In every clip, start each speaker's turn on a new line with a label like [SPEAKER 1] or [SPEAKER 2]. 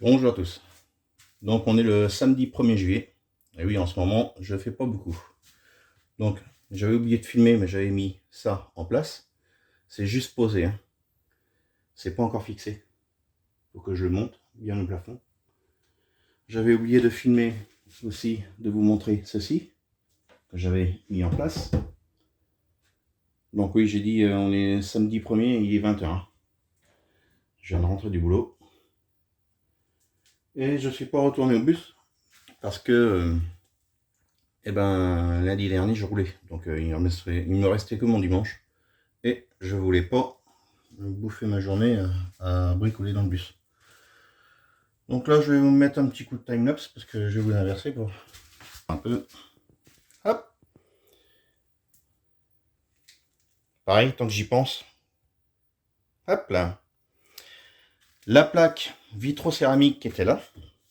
[SPEAKER 1] Bonjour à tous. Donc on est le samedi 1er juillet. Et oui, en ce moment, je fais pas beaucoup. Donc j'avais oublié de filmer, mais j'avais mis ça en place. C'est juste posé, hein. C'est pas encore fixé. Faut que je le monte bien au plafond. J'avais oublié de filmer aussi, de vous montrer ceci, que j'avais mis en place. Donc oui, j'ai dit, on est samedi 1er, il est 20h. Je viens de rentrer du boulot. Et je suis pas retourné au bus, parce que lundi dernier je roulais, donc il me restait que mon dimanche, et je voulais pas bouffer ma journée à bricoler dans le bus. Donc là je vais vous mettre un petit coup de time-lapse, parce que je vais vous inverser pour un peu. Hop, pareil, tant que j'y pense. Hop là, la plaque vitrocéramique qui était là,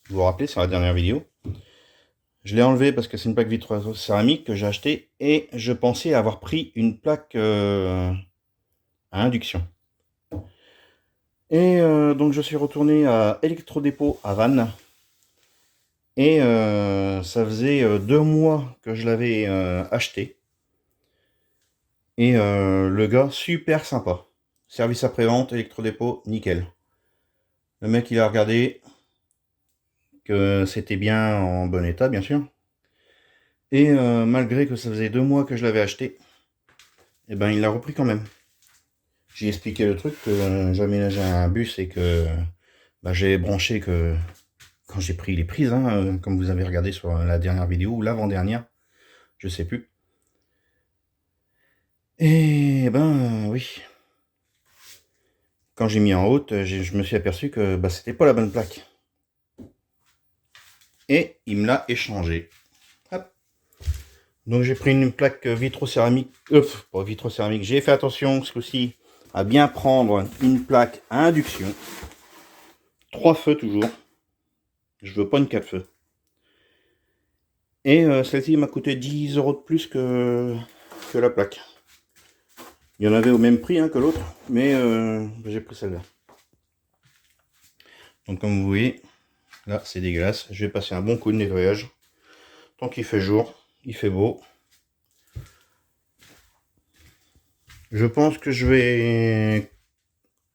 [SPEAKER 1] vous vous rappelez, sur la dernière vidéo, je l'ai enlevée parce que c'est une plaque vitrocéramique que j'ai achetée, et je pensais avoir pris une plaque à induction. Et donc je suis retourné à Electrodépôt à Vannes. Et ça faisait 2 mois que je l'avais acheté. Et le gars, super sympa. Service après-vente, Electrodépôt, nickel. Le mec, il a regardé que c'était bien en bon état, bien sûr. Et malgré que ça faisait 2 mois que je l'avais acheté, et ben il l'a repris quand même. J'ai expliqué le truc, que j'aménageais un bus et que j'ai branché que quand j'ai pris les prises, hein, comme vous avez regardé sur la dernière vidéo ou l'avant-dernière, je sais plus. Et oui, quand j'ai mis en haute, je me suis aperçu que c'était pas la bonne plaque. Et il me l'a échangé. Hop. Donc j'ai pris une plaque vitrocéramique, pas vitrocéramique, j'ai fait attention ce coup-ci à bien prendre une plaque à induction. 3 feux toujours. Je veux pas une 4 feux. Et celle-ci m'a coûté 10 € de plus que la plaque. Il y en avait au même prix que l'autre, mais j'ai pris celle-là. Donc comme vous voyez, là c'est dégueulasse. Je vais passer un bon coup de nettoyage. Tant qu'il fait jour, il fait beau. Je pense que je vais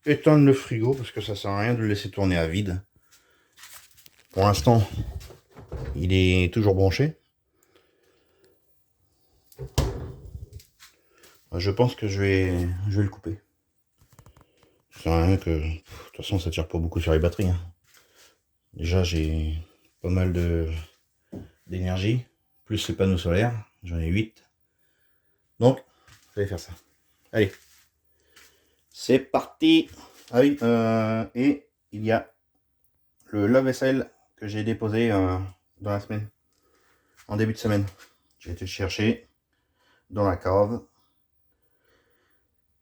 [SPEAKER 1] éteindre le frigo parce que ça sert à rien de le laisser tourner à vide. Pour l'instant, il est toujours branché. Je pense que je vais le couper. Ça sert à rien que... De toute façon, ça tire pas beaucoup sur les batteries. Déjà, j'ai pas mal d'énergie. Plus les panneaux solaires. J'en ai 8. Donc, je vais faire ça. Allez. C'est parti. Ah oui, et il y a le lave-vaisselle que j'ai déposé dans la semaine. En début de semaine. J'ai été le chercher dans la cave.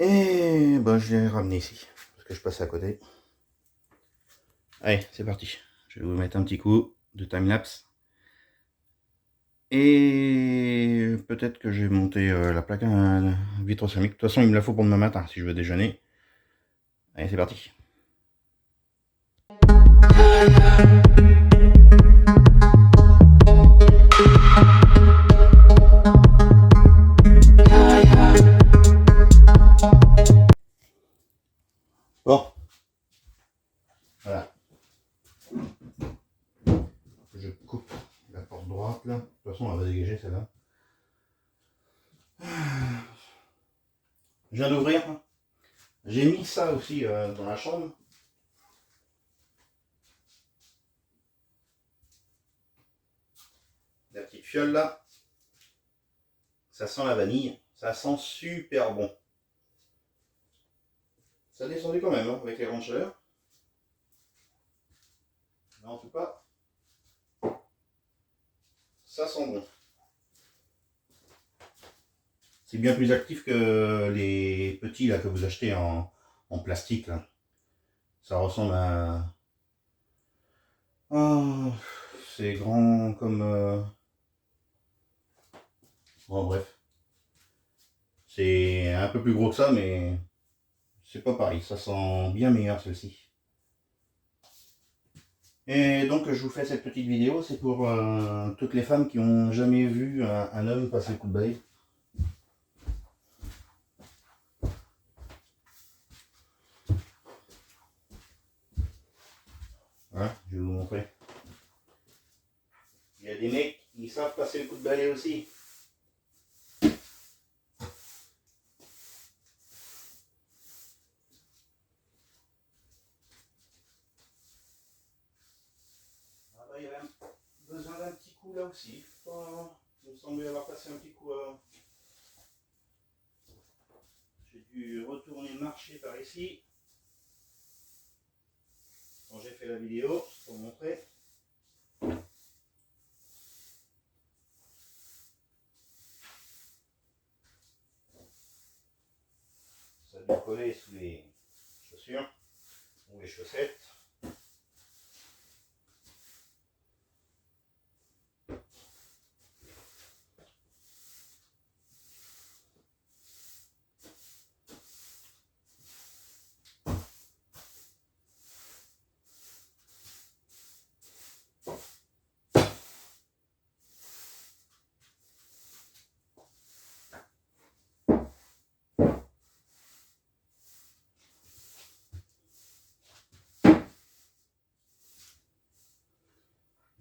[SPEAKER 1] Et je l'ai ramené ici. Parce que je passais à côté. Allez, c'est parti. Je vais vous mettre un petit coup de time-lapse. Et peut-être que je vais monter la plaque vitrocéramique. De toute façon, il me la faut pour demain matin si je veux déjeuner. Allez, c'est parti. Bon. Voilà. Je coupe la porte droite là. De toute façon, on va dégager celle-là. Je viens d'ouvrir. J'ai mis ça aussi dans la chambre. fiole là, ça sent la vanille, ça sent super bon. Ça descendait quand même hein, avec les grandes chaleurs. Mais en tout cas, ça sent bon. C'est bien plus actif que les petits là que vous achetez en plastique là. Ça ressemble à... Oh, c'est grand comme... Bon bref. C'est un peu plus gros que ça mais c'est pas pareil. Ça sent bien meilleur celle-ci. Et donc je vous fais cette petite vidéo, c'est pour toutes les femmes qui ont jamais vu un homme passer le coup de balai. Hein, je vais vous montrer. Il y a des mecs qui savent passer le coup de balai aussi. Ah bah, il y avait besoin d'un petit coup là aussi. Il me semblait avoir passé un petit coup. J'ai dû retourner marcher par ici. Quand j'ai fait la vidéo, pour vous montrer. Ça a dû coller sous les chaussures ou les chaussettes.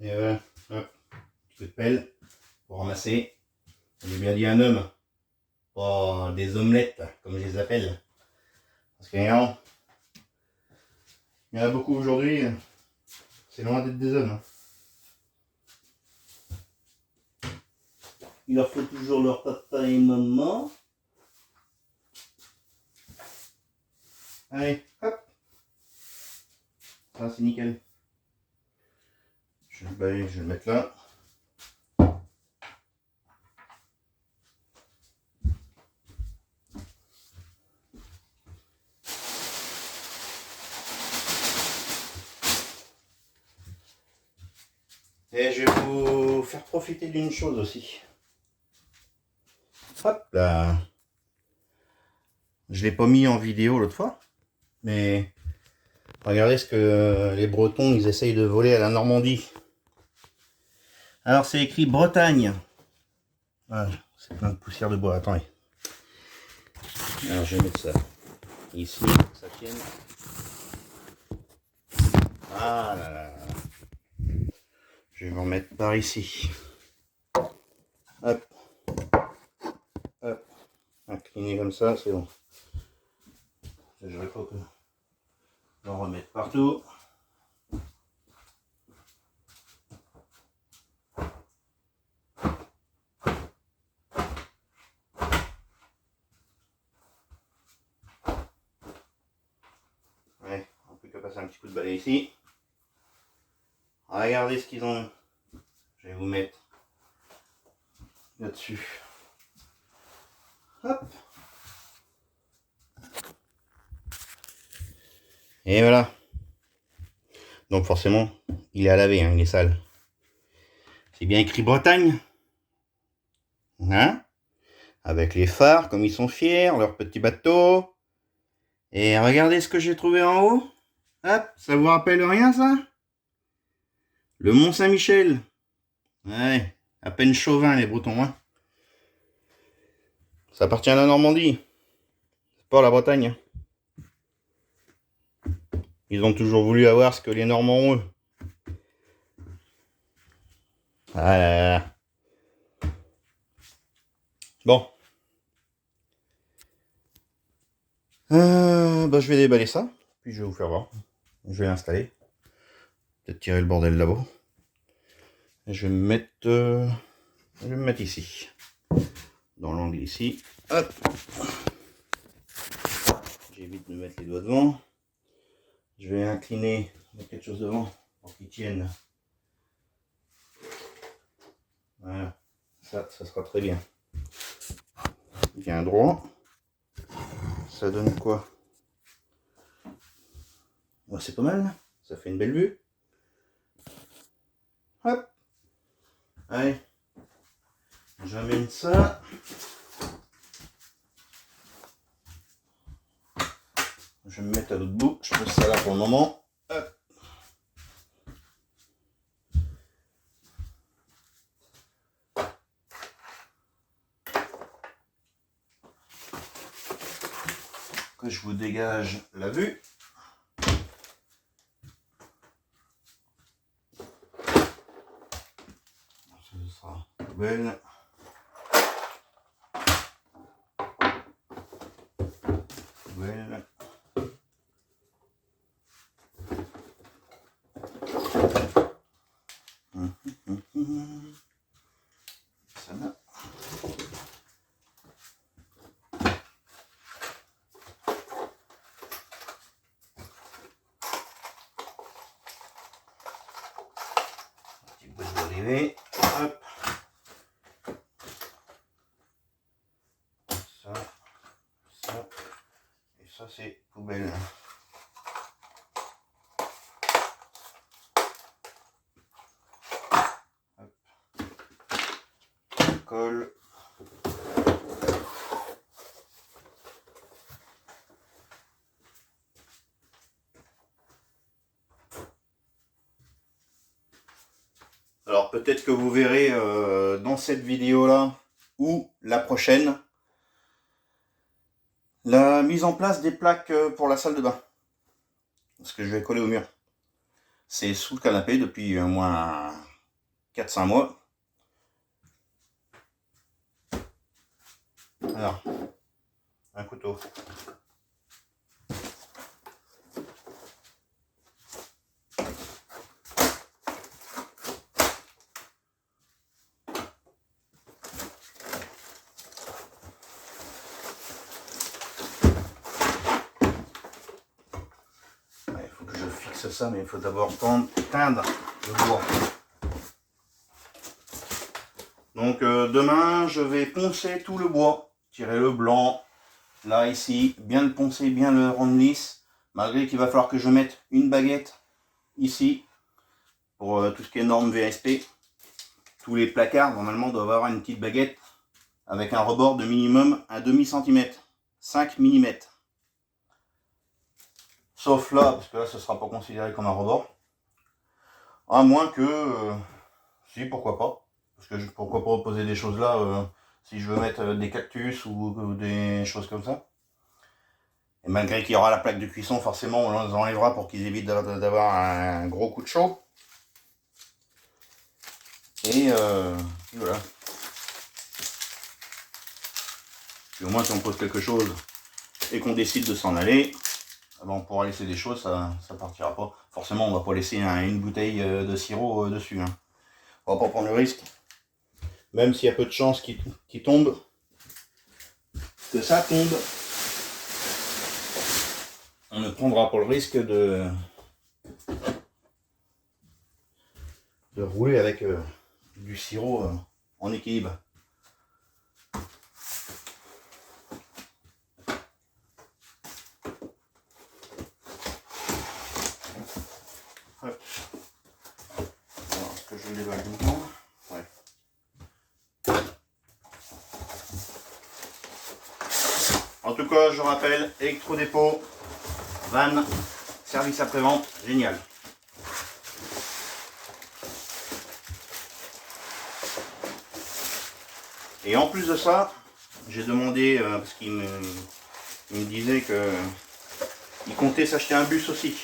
[SPEAKER 1] Et voilà, hop, petit coup de pelle pour ramasser. J'ai bien dit un homme, pas des omelettes comme je les appelle. Parce qu'il y en a beaucoup aujourd'hui, c'est loin d'être des hommes. Il leur faut toujours leur papa et maman. Allez, hop. Ça c'est nickel. Je vais le mettre là. Et je vais vous faire profiter d'une chose aussi. Hop là. Je l'ai pas mis en vidéo l'autre fois, mais regardez ce que les Bretons ils essayent de voler à la Normandie. Alors c'est écrit Bretagne. Ah, c'est plein de poussière de bois. Attendez. Alors je vais mettre ça ici, que ça tienne. Ah là là. Je vais vous remettre par ici. Hop. Hop. Incliné comme ça, c'est bon. Je vais pas que j'en remette partout. Ouais, on peut que passer un petit coup de balai ici. Regardez ce qu'ils ont. Je vais vous mettre là-dessus. Hop. Et voilà. Donc forcément, il est à laver, hein, il est sale. C'est bien écrit Bretagne. Hein? Avec les phares, comme ils sont fiers, leur petit bateau. Et regardez ce que j'ai trouvé en haut. Hop, ça vous rappelle rien ça? Le Mont Saint-Michel. Ouais, à peine chauvin les Bretons, hein. Ça appartient à la Normandie. C'est pas la Bretagne. Ils ont toujours voulu avoir ce que les Normands ont eux. Ah là là. Bon. Bah, je vais déballer ça. Puis je vais vous faire voir. Je vais l'installer. Peut-être tirer le bordel là-bas. Je vais me mettre Je vais me mettre ici, dans l'angle ici. Hop. J'évite de mettre les doigts devant. Je vais incliner, mettre quelque chose devant pour qu'il tienne. Voilà, ça sera très bien. Bien droit. Ça donne quoi? Ouais, c'est pas mal, ça fait une belle vue. Hop. Allez, j'amène ça. Je vais me mettre à l'autre bout, je pose ça là pour le moment. Hop. Que je vous dégage la vue. Ce sera poubelle. Poubelle. Ça va. Petit bout d'arrivée. Hop. Ça. Ça. Et ça c'est poubelle. Hop. Colle. Alors peut-être que vous verrez dans cette vidéo là ou la prochaine la mise en place des plaques pour la salle de bain. Parce que je vais coller au mur. C'est sous le canapé depuis au moins 4-5 mois. Alors, un couteau. Ça, mais il faut d'abord teindre le bois. Donc demain je vais poncer tout le bois, tirer le blanc là ici, bien le poncer, bien le rendre lisse, malgré qu'il va falloir que je mette une baguette ici pour tout ce qui est norme VSP. Tous les placards normalement doivent avoir une petite baguette avec un rebord de minimum un demi centimètre, 5 mm. Sauf là, parce que là, ce ne sera pas considéré comme un rebord. À moins que... si, pourquoi pas. Parce que pourquoi pas poser des choses là, si je veux mettre des cactus ou des choses comme ça. Et malgré qu'il y aura la plaque de cuisson, forcément, on les enlèvera pour qu'ils évitent d'avoir un gros coup de chaud. Et voilà. Puis au moins, si on pose quelque chose et qu'on décide de s'en aller... Bon, on pourra laisser des choses, ça partira pas. Forcément, on va pas laisser une bouteille de sirop dessus. Hein. On va pas prendre le risque. Même s'il y a peu de chances qu'il tombe, que ça tombe, on ne prendra pas le risque de rouler avec du sirop en équilibre. En tout cas, je rappelle, électrodépôt, van, service après-vente, génial. Et en plus de ça, j'ai demandé, parce qu'il me disait qu'il comptait s'acheter un bus aussi.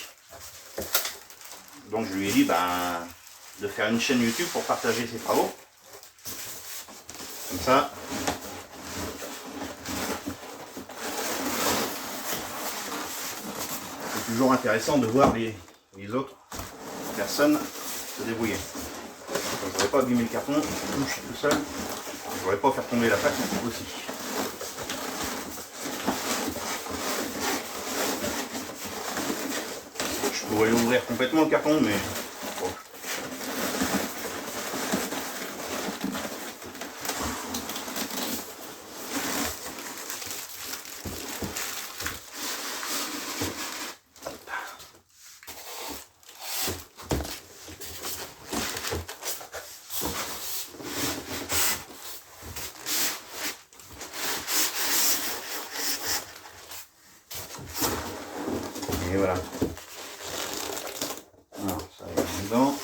[SPEAKER 1] Donc je lui ai dit de faire une chaîne YouTube pour partager ses travaux. Comme ça. C'est toujours intéressant de voir les autres personnes se débrouiller. j'aurais pas abîmé le carton, comme je suis tout seul, j'aurais pas faire tomber la plaque aussi. Je pourrais l'ouvrir complètement le carton, mais bon. Et voilà. Alors, ça va dedans.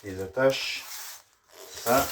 [SPEAKER 1] Les attaches. Ça.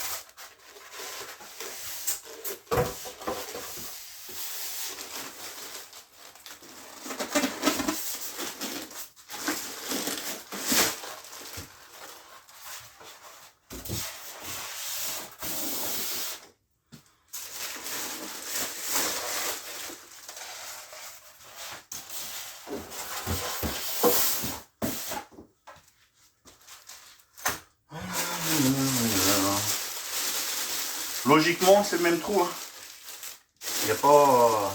[SPEAKER 1] Logiquement, c'est le même trou. Hein. Il n'y a pas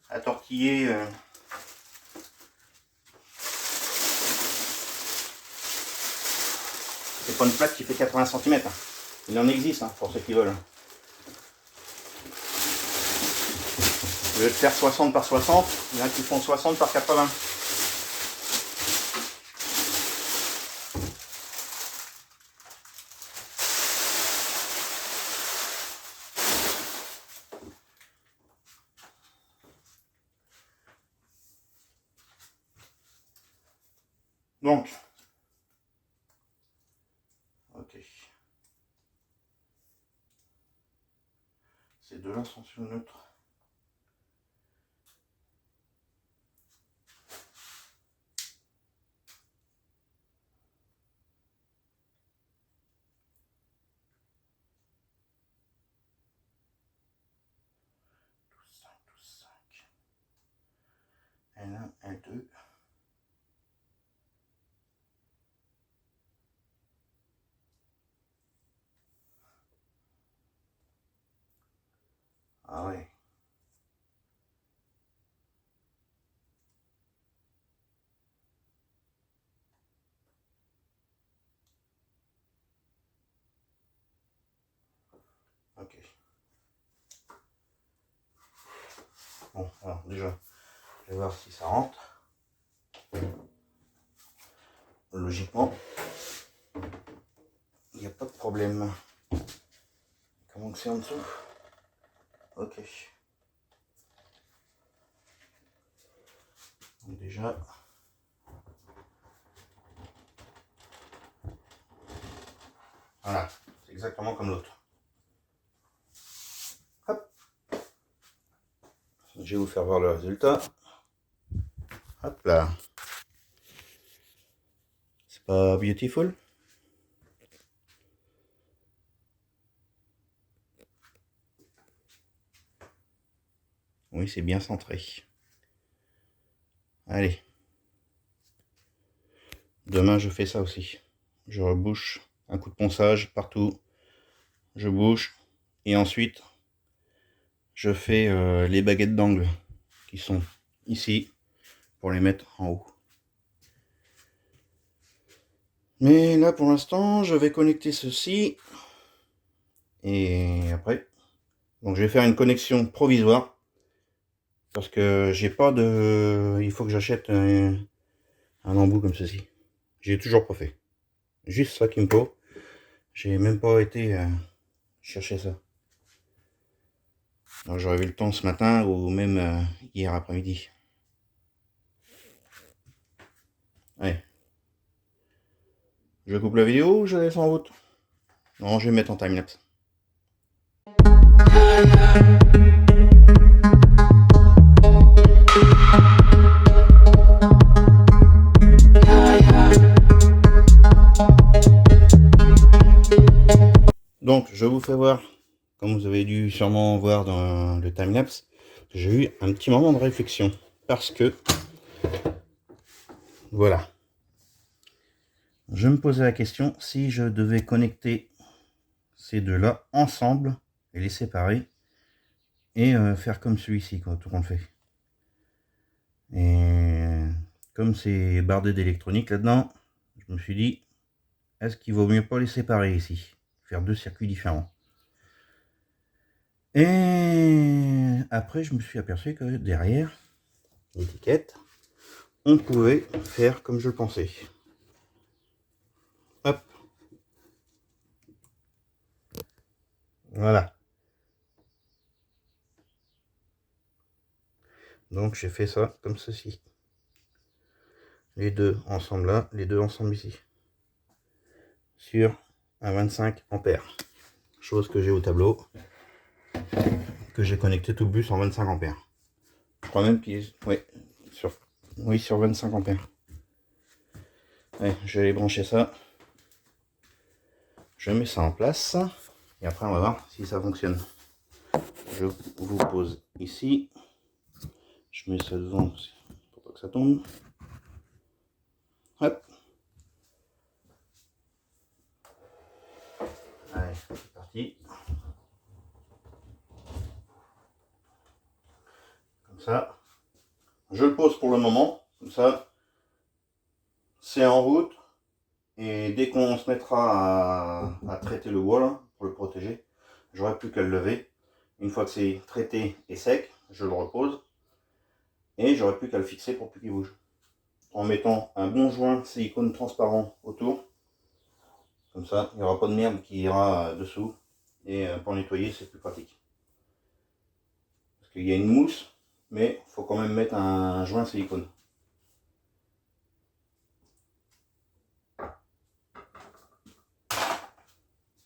[SPEAKER 1] à tortiller. C'est pas une plaque qui fait 80 cm. Hein. Il en existe hein, pour ceux qui veulent. Au lieu de faire 60 par 60, il y en a qui font 60 par 80. Donc, ok. Ces deux-là sont sur le neutre. L1, L2. Ah ouais. Ok. Bon, alors déjà, je vais voir si ça rentre. Logiquement, il n'y a pas de problème. Comment que c'est en dessous? Ok. Donc déjà, voilà, c'est exactement comme l'autre. Hop. Je vais vous faire voir le résultat. Hop là. C'est pas beautiful? Oui, c'est bien centré. Allez. Demain, je fais ça aussi. Je rebouche un coup de ponçage partout. Je bouche. Et ensuite, je fais les baguettes d'angle qui sont ici pour les mettre en haut. Mais là, pour l'instant, je vais connecter ceci. Et après, donc je vais faire une connexion provisoire. Parce que j'ai pas de... Il faut que j'achète un embout comme ceci. J'ai toujours pas fait. Juste ça qu'il me faut. J'ai même pas été chercher ça. Donc j'aurais eu le temps ce matin ou même hier après-midi. Ouais. Je coupe la vidéo ou je laisse en route? Non, je vais mettre en timelapse. Donc, je vous fais voir, comme vous avez dû sûrement voir dans le timelapse, j'ai eu un petit moment de réflexion. Parce que, voilà, je me posais la question si je devais connecter ces deux-là ensemble et les séparer et faire comme celui-ci, quoi, tout qu'on le fait. Et comme c'est bardé d'électronique là-dedans, je me suis dit, est-ce qu'il vaut mieux pas les séparer ici, faire deux circuits différents. Et après, je me suis aperçu que derrière l'étiquette, on pouvait faire comme je le pensais. Hop. Voilà. Donc j'ai fait ça comme ceci. Les deux ensemble là, les deux ensemble ici. Sur un 25 ampères. Chose que j'ai au tableau. Que j'ai connecté tout le bus en 25 ampères. Je crois même qu'il est... Oui, sur 25 ampères. Ouais, je vais brancher ça. Je mets ça en place. Et après on va voir si ça fonctionne. Je vous pose ici. Je mets ça devant pour pas que ça tombe. Hop. Allez, c'est parti. Comme ça. Je le pose pour le moment. Comme ça, c'est en route. Et dès qu'on se mettra à traiter le bois là, pour le protéger, j'aurai plus qu'à le lever. Une fois que c'est traité et sec, je le repose. Et j'aurai plus qu'à le fixer pour plus qu'il bouge. En mettant un bon joint silicone transparent autour. Comme ça, il n'y aura pas de merde qui ira dessous. Et pour nettoyer, c'est plus pratique. Parce qu'il y a une mousse, mais il faut quand même mettre un joint silicone.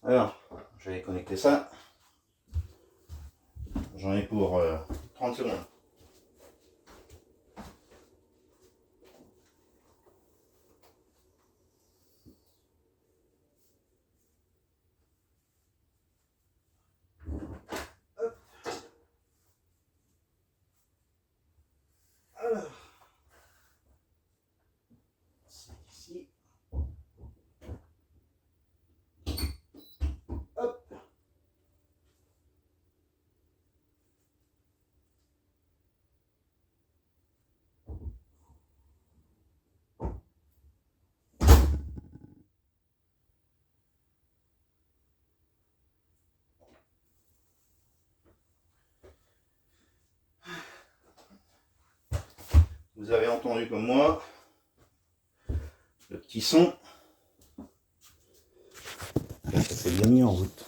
[SPEAKER 1] Alors, je vais connecter ça. J'en ai pour 30 secondes. Alors, c'est ici. Hop. Vous avez entendu comme moi le petit son. Ça s'est bien mis en route.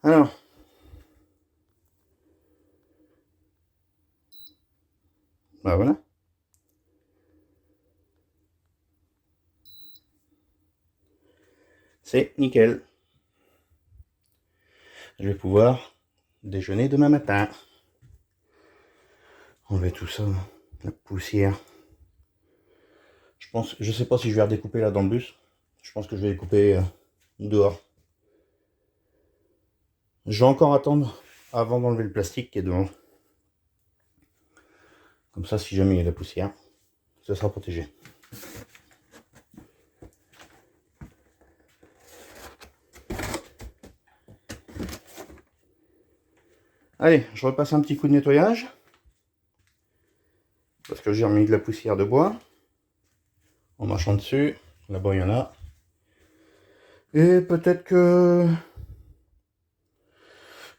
[SPEAKER 1] Alors, bah voilà. C'est nickel. Je vais pouvoir déjeuner demain matin. Enlever tout ça, la poussière. Je sais pas si je vais redécouper là dans le bus. Je pense que je vais découper dehors. Je vais encore attendre avant d'enlever le plastique qui est devant. Comme ça, si jamais il y a de la poussière, ça sera protégé. Allez, je repasse un petit coup de nettoyage. Parce que j'ai remis de la poussière de bois. En marchant dessus. Là-bas, il y en a. Et peut-être que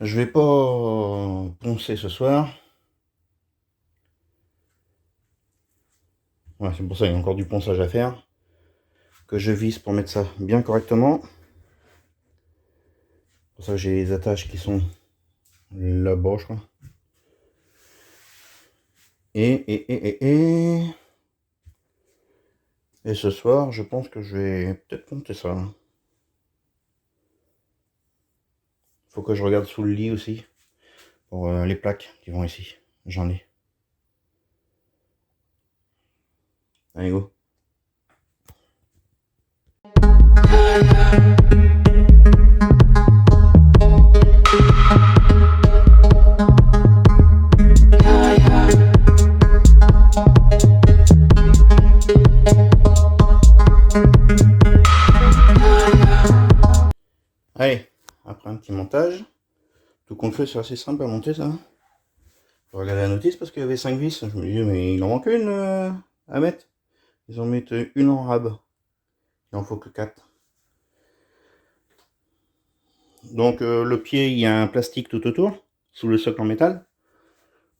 [SPEAKER 1] je vais pas poncer ce soir. Ouais, c'est pour ça qu'il y a encore du ponçage à faire. Que je visse pour mettre ça bien correctement. Pour ça que j'ai les attaches qui sont là-bas, je crois. Et ce soir, je pense que je vais peut-être monter ça. Faut que je regarde sous le lit aussi. Pour les plaques qui vont ici. J'en ai. Allez, go. montage. Tout compte fait, c'est assez simple à monter ça. Je regardais la notice parce qu'il y avait 5 vis. Je me disais, mais il en manque une à mettre. Ils en mettent une en rab. Il en faut que 4. Donc le pied, il y a un plastique tout autour, sous le socle en métal,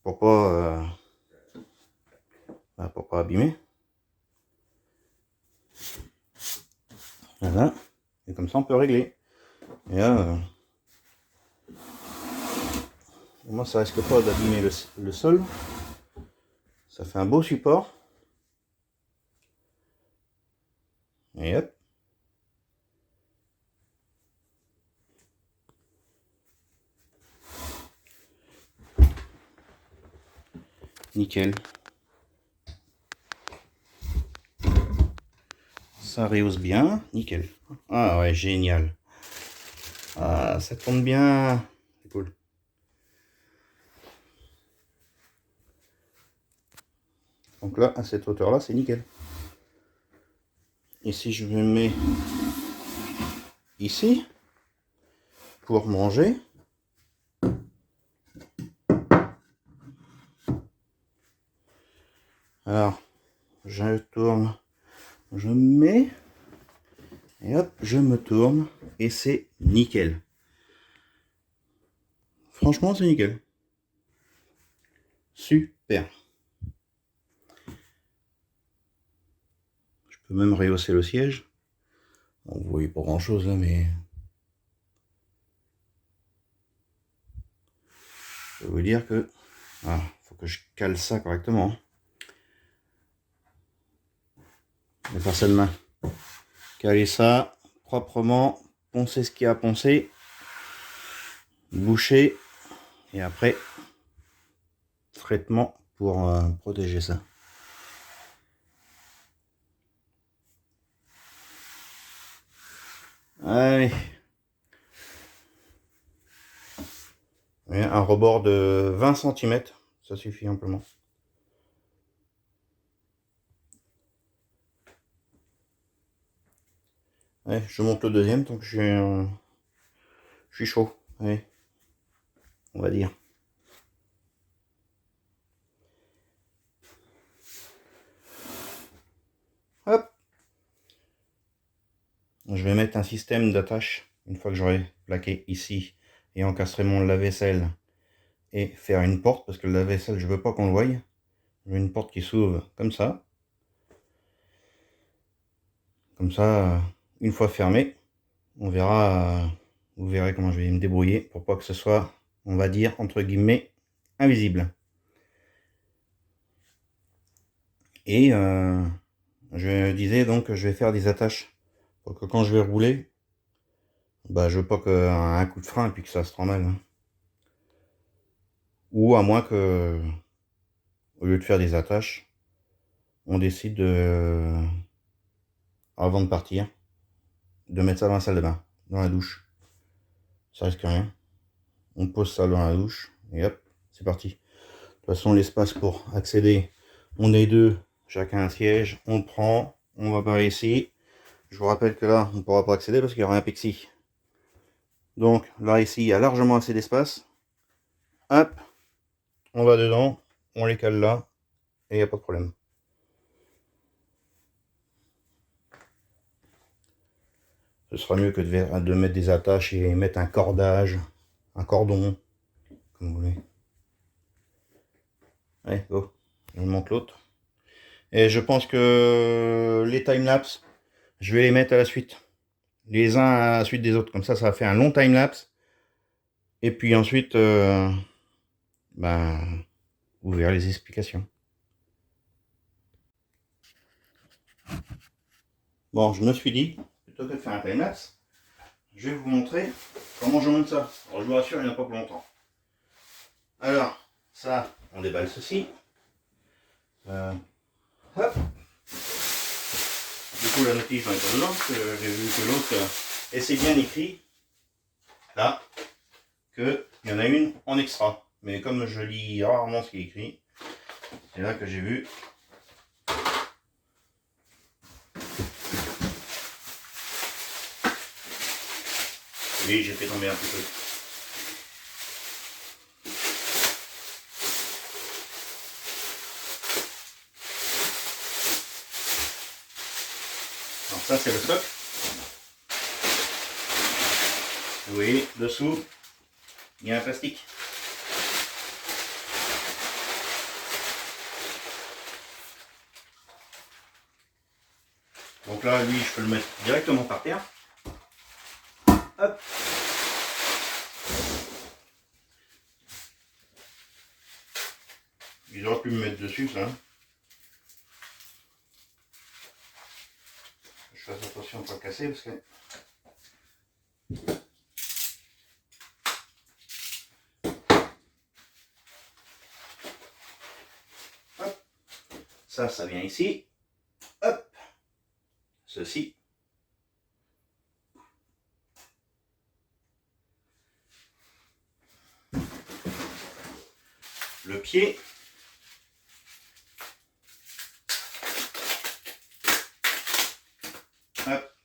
[SPEAKER 1] pour pas abîmer. Voilà. Et comme ça, on peut régler. Et là, moi, ça risque pas d'abîmer le sol. Ça fait un beau support. Et hop. Nickel. Ça rehausse bien. Nickel. Ah ouais, génial. Ah, ça tombe bien. C'est cool. Donc là, à cette hauteur-là, c'est nickel. Et si je me mets ici, pour manger, alors, je tourne, je mets, et hop, je me tourne, et c'est nickel. Franchement, c'est nickel. Super. Je peux même rehausser le siège. Bon, vous voyez pas grand chose là, mais je peux vous dire que faut que je cale ça correctement. Je vais faire ça demain. Caler ça proprement, poncer ce qu'il y a à poncer, boucher, et après traitement pour protéger ça. Allez. Un rebord de 20 cm, ça suffit amplement. Ouais, je monte le deuxième tant que je suis chaud. Allez, on va dire. Hop. Je vais mettre un système d'attache une fois que j'aurai plaqué ici et encastré mon lave-vaisselle et faire une porte parce que le lave-vaisselle je veux pas qu'on le voie. Je veux une porte qui s'ouvre comme ça. Comme ça, une fois fermé, on verra, vous verrez comment je vais me débrouiller pour pas que ce soit, on va dire, entre guillemets, invisible. Et je disais donc que je vais faire des attaches pour que quand je vais rouler, bah je veux pas qu'un coup de frein et puis que ça se tremble. Hein. Ou à moins que, au lieu de faire des attaches, on décide de, avant de partir, de mettre ça dans la salle de bain, dans la douche. Ça risque rien. On pose ça dans la douche et hop, c'est parti. De toute façon, l'espace pour accéder, on est deux, chacun un siège, on le prend, on va par ici. Je vous rappelle que là, on ne pourra pas accéder parce qu'il y aura un pexi. Donc là, ici, il y a largement assez d'espace. Hop, on va dedans, on les cale là, et il n'y a pas de problème. Ce sera mieux que de mettre des attaches et mettre un cordage, un cordon, comme vous voulez. Allez, go, je vous montre l'autre. Et je pense que les timelapse, je vais les mettre à la suite. Les uns à la suite des autres. Comme ça, ça va faire un long timelapse. Et puis ensuite, ben, vous verrez les explications. Bon, je me suis dit, plutôt que de faire un timelapse, je vais vous montrer comment je monte ça. Alors, je vous rassure, il n'y en a pas pour longtemps. Alors, ça, on déballe ceci. Hop. Du coup, la notice, j'en ai pas besoin, parce que j'ai vu que l'autre, et c'est bien écrit, là, qu'il y en a une en extra. Mais comme je lis rarement ce qui est écrit, c'est là que j'ai vu. Oui, j'ai fait tomber un petit peu. ça c'est le stock. Vous voyez, dessous, il y a un plastique. Donc là, lui, je peux le mettre directement par terre. Hop. Ils auraient pu me mettre dessus, ça. Je fasse attention à ne pas le casser parce que... Hop. Ça vient ici. Hop. Ceci. Le pied. Hop.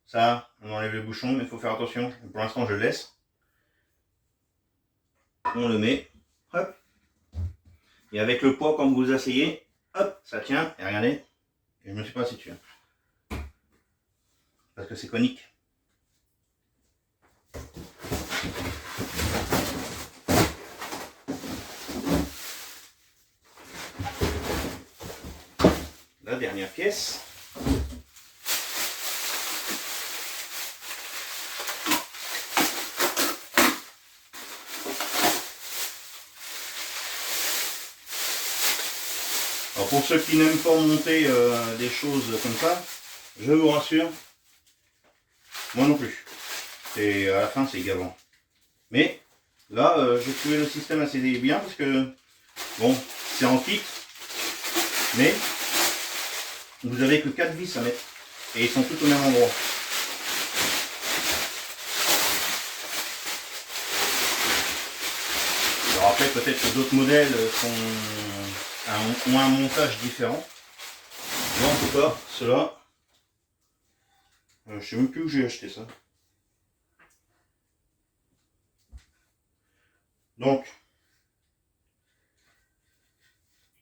[SPEAKER 1] Ça, on enlève le bouchon, mais il faut faire attention. Pour l'instant, je le laisse. On le met. Hop. Et avec le poids, quand vous vous asseyez, hop, ça tient. Et regardez, et je ne me suis pas assis dessus. Parce que c'est conique. La dernière pièce. Alors pour ceux qui n'aiment pas monter des choses comme ça, je vous rassure, moi non plus. Et à la fin c'est gavant. Mais là j'ai trouvé le système assez bien parce que bon, c'est en kit, mais vous avez que 4 vis à mettre et ils sont tous au même endroit. Alors après peut-être que d'autres modèles ont un montage différent. Mais en tout cas, ceux-là, je sais même plus où j'ai acheté ça. Donc,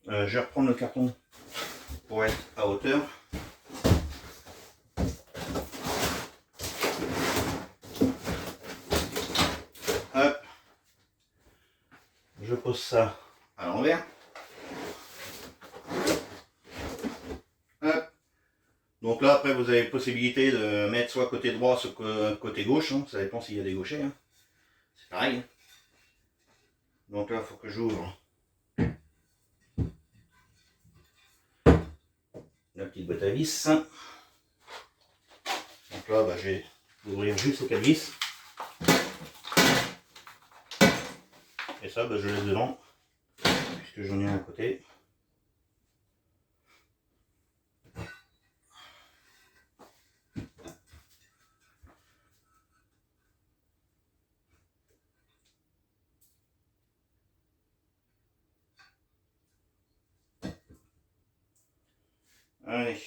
[SPEAKER 1] je vais reprendre le carton pour être à hauteur. Hop. Je pose ça à l'envers. Hop. Donc là, après, vous avez possibilité de mettre soit côté droit, soit côté gauche. Hein. Ça dépend s'il y a des gauchers. Hein. C'est pareil. Donc là, il faut que j'ouvre la petite boîte à vis. Donc là, bah, je vais ouvrir juste les 4 vis. Et ça, bah, je laisse dedans, puisque j'en ai un à côté. Allez.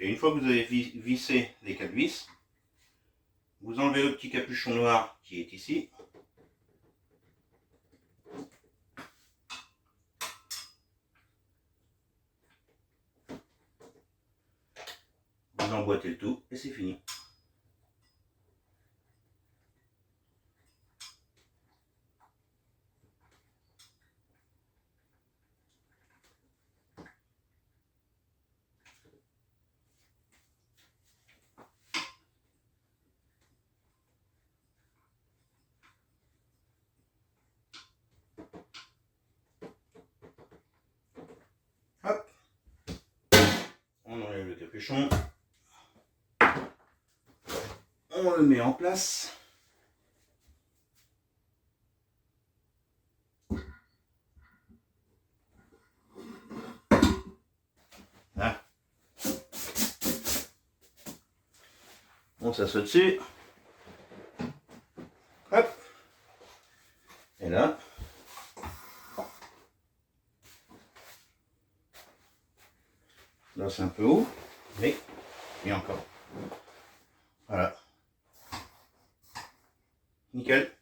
[SPEAKER 1] Et une fois que vous avez vissé les 4 vis, vous enlevez le petit capuchon noir qui est ici. Vous emboîtez le tout et c'est fini. Hop, on enlève le capuchon, on le met en place. Là. On s'assoit dessus. Hop. Et là. Là c'est un peu haut, mais et encore. Voilà. Nickel.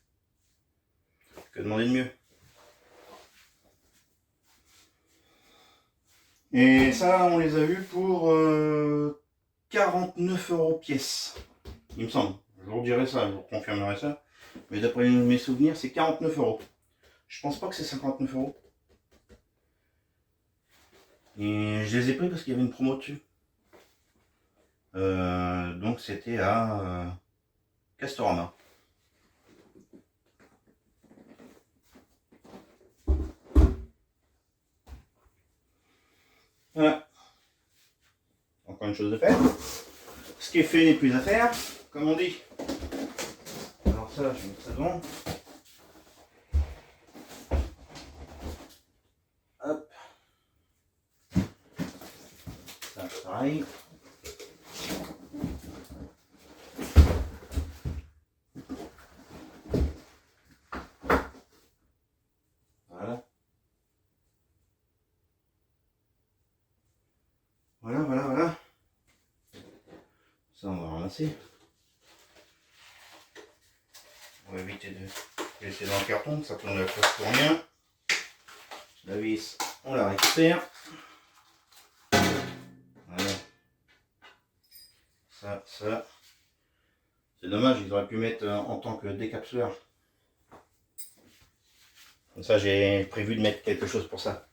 [SPEAKER 1] Que demander de mieux? Et ça, on les a eu pour 49 € pièce. Il me semble. Je vous redirai ça, je vous confirmerai ça. Mais d'après mes souvenirs, c'est 49 €. Je pense pas que c'est 59 €. Et je les ai pris parce qu'il y avait une promo dessus. Donc c'était à Castorama. Voilà. Encore une chose de faite. Ce qui est fait n'est plus à faire, comme on dit. Alors ça, je vais mettre ça devant. Hop. Ça, pareil. Voilà. Voilà. Ça, on va ramasser. On va éviter de laisser dans le carton, ça prend la place pour rien. La vis, on la récupère. Voilà. Ça. C'est dommage, ils auraient pu mettre en tant que décapsuleur. Comme ça, j'ai prévu de mettre quelque chose pour ça.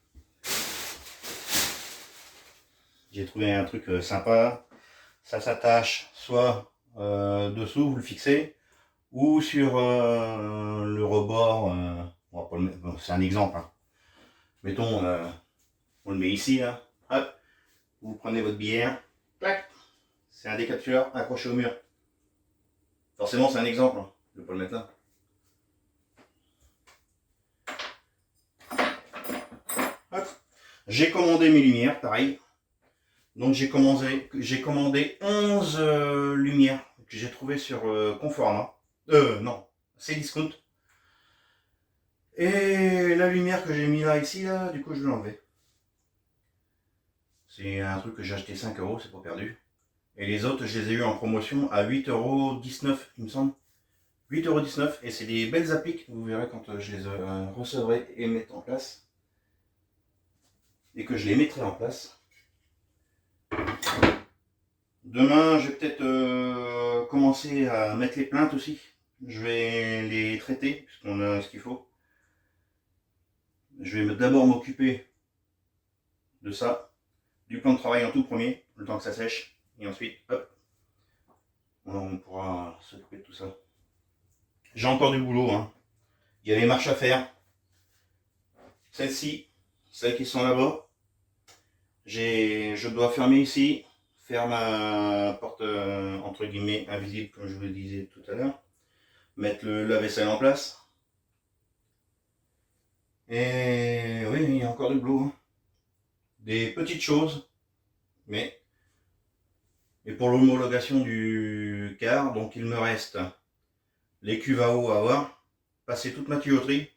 [SPEAKER 1] J'ai trouvé un truc sympa. Ça s'attache soit dessous, vous le fixez, ou sur le rebord. Bon, c'est un exemple. Hein. Mettons, on le met ici, là. Hop, vous prenez votre bière, clac, c'est un décapsuleur accroché au mur. Forcément, c'est un exemple. Hein. Je ne vais pas le mettre là. J'ai commandé mes lumières, pareil. Donc j'ai commandé 11 lumières que j'ai trouvées sur Conforama. Non, Cdiscount. Et la lumière que j'ai mis là, ici, là, du coup je vais l'enlever. C'est un truc que j'ai acheté 5 €, c'est pas perdu. Et les autres, je les ai eu en promotion à 8,19 €, il me semble. 8,19 € et c'est des belles appliques, vous verrez quand je les recevrai et mettre en place. Et que je les mettrai en place. Demain, je vais peut-être commencer à mettre les plaintes aussi. Je vais les traiter, puisqu'on a ce qu'il faut. Je vais d'abord m'occuper de ça, du plan de travail en tout premier, le temps que ça sèche. Et ensuite, hop, on pourra s'occuper de tout ça. J'ai encore du boulot. Hein. Il y a les marches à faire. Celles-ci, celles qui sont là-bas. Je dois fermer ici, faire ma porte entre guillemets invisible comme je vous le disais tout à l'heure, mettre le lave-vaisselle en place. Et oui, il y a encore du boulot. Hein. Des petites choses, mais et pour l'homologation du car, donc il me reste les cuves à eau à avoir, passer toute ma tuyauterie.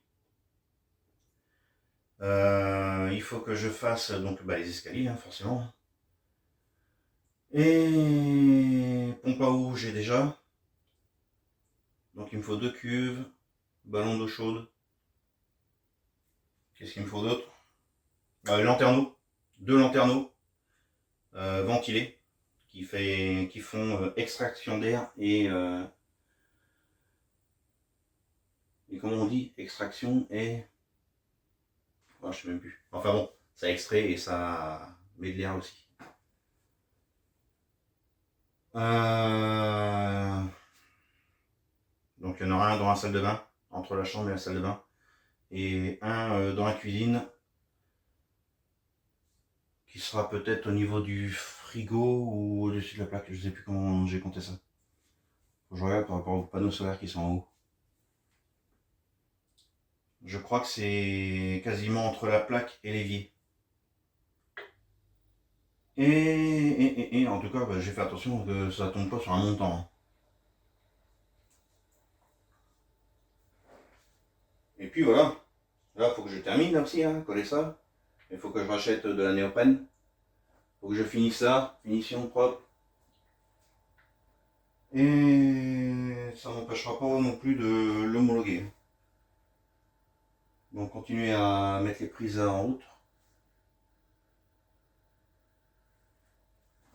[SPEAKER 1] Il faut que je fasse donc les escaliers, hein, forcément. Et pompe à eau, j'ai déjà. Donc il me faut 2 cuves, ballon d'eau chaude. Qu'est-ce qu'il me faut d'autre? Lanterneau, 2 lanterneaux ventilés qui font extraction d'air et comment on dit? Extraction et... Oh, je sais même plus. Enfin bon, ça extrait et ça met de l'air aussi. Donc il y en aura un dans la salle de bain, entre la chambre et la salle de bain, et un dans la cuisine, qui sera peut-être au niveau du frigo ou au-dessus de la plaque, je sais plus comment j'ai compté ça. Faut que je regarde par rapport aux panneaux solaires qui sont en haut. Je crois que c'est quasiment entre la plaque et l'évier. Et en tout cas, bah, j'ai fait attention que ça tombe pas sur un montant. Hein. Et puis voilà, là il faut que je termine là aussi, hein, coller ça. Il faut que je rachète de la néoprène. Faut que je finisse ça, finition propre. Et ça m'empêchera pas non plus de l'homologuer. Donc continuer à mettre les prises en route.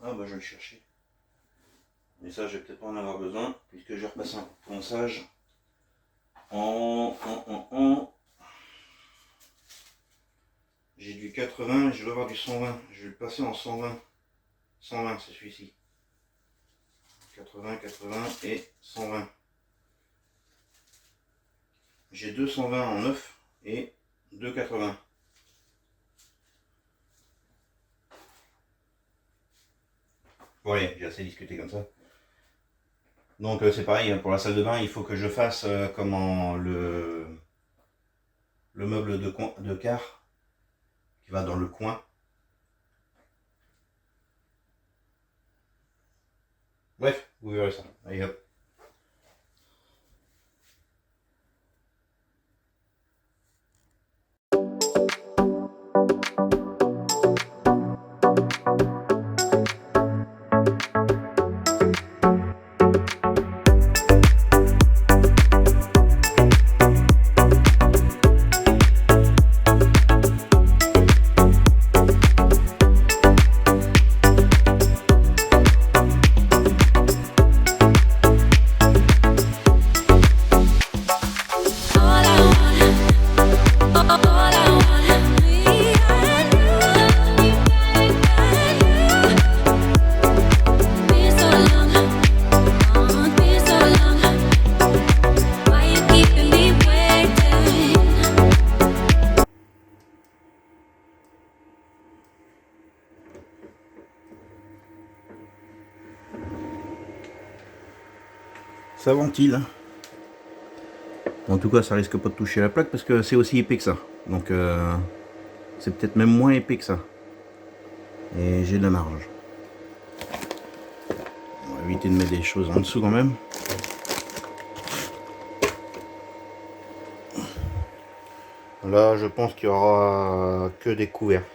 [SPEAKER 1] Ah bah je vais le chercher. Mais ça je vais peut-être pas en avoir besoin puisque je vais repasser un ponçage J'ai du 80 et je dois avoir du 120. Je vais le passer en 120. 120 c'est celui-ci. 80, 80 et 120. J'ai 220 en 9 et 2,80. Bon allez, j'ai assez discuté comme ça. Donc c'est pareil, pour la salle de bain, il faut que je fasse comment le meuble de quart qui va dans le coin. Bref, vous verrez ça. Allez hop. Ça ventile. En tout cas, ça risque pas de toucher la plaque parce que c'est aussi épais que ça. Donc, c'est peut-être même moins épais que ça. Et j'ai de la marge. On va éviter de mettre des choses en dessous quand même. Là, je pense qu'il y aura que des couverts.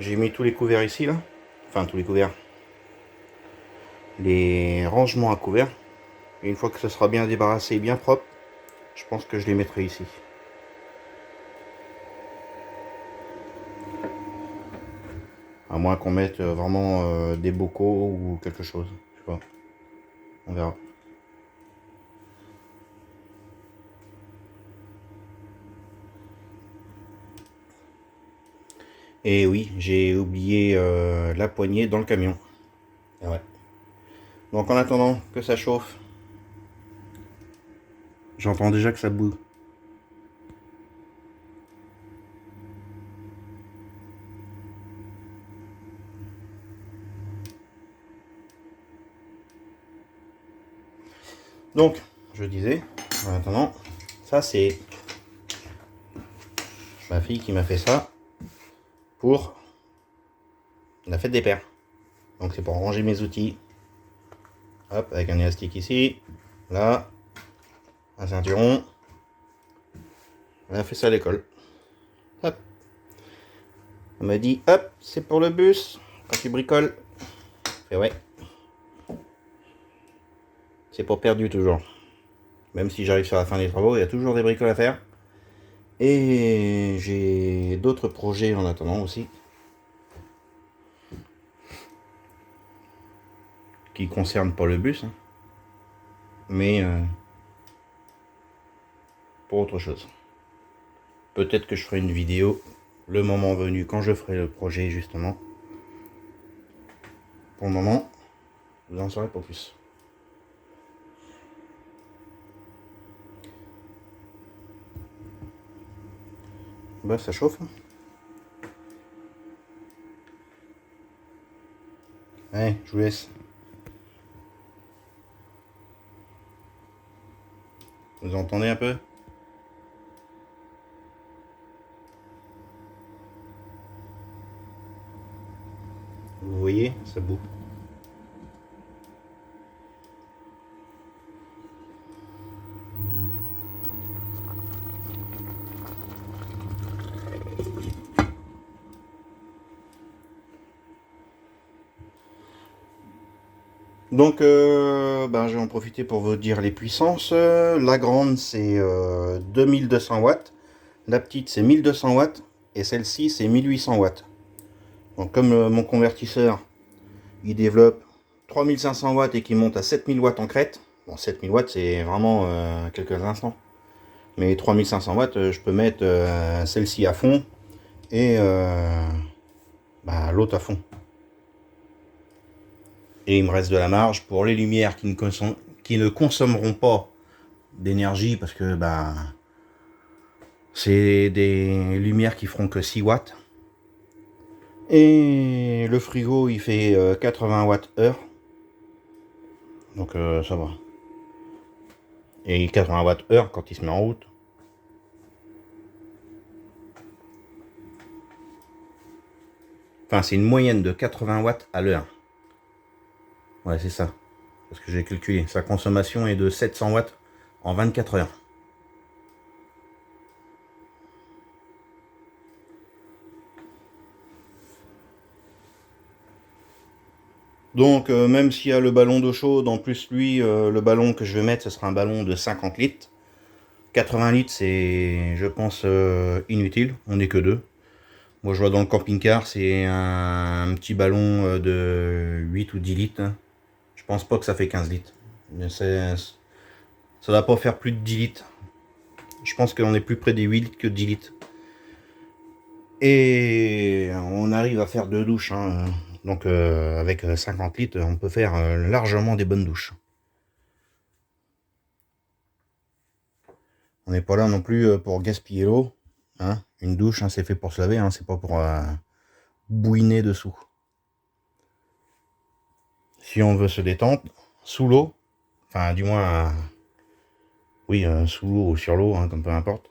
[SPEAKER 1] J'ai mis tous les couverts ici, là. Enfin, tous les couverts. Les rangements à couverts. Et une fois que ça sera bien débarrassé et bien propre, je pense que je les mettrai ici. À moins qu'on mette vraiment des bocaux ou quelque chose. Je sais pas. On verra. Et oui, j'ai oublié la poignée dans le camion. Et ouais. Donc en attendant que ça chauffe, j'entends déjà que ça bout. Donc, je disais, en attendant, ça c'est ma fille qui m'a fait ça pour la fête des pères. Donc c'est pour ranger mes outils. Hop, avec un élastique ici, là, un ceinturon. Elle a fait ça à l'école. Hop. On m'a dit, hop, c'est pour le bus, quand tu bricoles. Et ouais. C'est pas perdu toujours. Même si j'arrive sur la fin des travaux, il y a toujours des bricoles à faire. Et j'ai d'autres projets en attendant aussi. Qui concernent pas le bus. Hein, mais pour autre chose. Peut-être que je ferai une vidéo le moment venu quand je ferai le projet justement. Pour le moment, vous n'en saurez pas plus. Bah ça chauffe. Allez, je vous laisse. Vous entendez un peu? Vous voyez, ça boue. Donc, ben, je vais en profiter pour vous dire les puissances. La grande, c'est 2200 watts. La petite, c'est 1200 watts. Et celle-ci, c'est 1800 watts. Donc, comme mon convertisseur, il développe 3500 watts et qui monte à 7000 watts en crête. Bon, 7000 watts, c'est vraiment quelques instants. Mais 3500 watts, je peux mettre celle-ci à fond et l'autre à fond. Et il me reste de la marge pour les lumières qui ne consommeront pas d'énergie parce que c'est des lumières qui feront que 6 watts. Et le frigo il fait 80 watts heure. Donc ça va. Et 80 watts heure quand il se met en route. Enfin c'est une moyenne de 80 watts à l'heure. Ouais c'est ça. Parce que j'ai calculé. Sa consommation est de 700 watts en 24 heures. Donc même s'il y a le ballon d'eau chaude, en plus lui, le ballon que je vais mettre, ce sera un ballon de 50 litres. 80 litres, c'est, je pense, inutile. On n'est que deux. Moi, je vois dans le camping-car, c'est un petit ballon de 8 ou 10 litres. Je pense pas que ça fait 15 litres. Mais ça va pas faire plus de 10 litres. Je pense qu'on est plus près des 8 litres que 10 litres. Et on arrive à faire 2 douches. Hein. Donc avec 50 litres, on peut faire largement des bonnes douches. On n'est pas là non plus pour gaspiller l'eau. Hein. Une douche, hein, c'est fait pour se laver, hein, c'est pas pour bouiner dessous. Si on veut se détendre, sous l'eau, enfin du moins, oui, sous l'eau ou sur l'eau, hein, comme peu importe,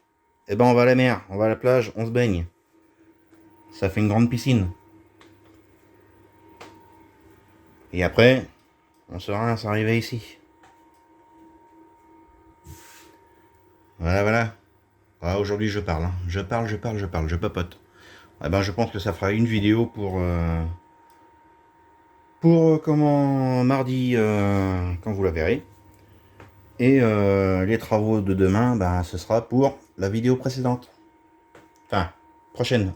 [SPEAKER 1] eh ben on va à la mer, on va à la plage, on se baigne. Ça fait une grande piscine. Et après, on se rince arrivé ici. Voilà, voilà. Ah, aujourd'hui je parle, hein. Je parle, je papote. Eh ben je pense que ça fera une vidéo pour comment mardi, quand vous la verrez. Et les travaux de demain, ce sera pour la vidéo précédente. Enfin, prochaine.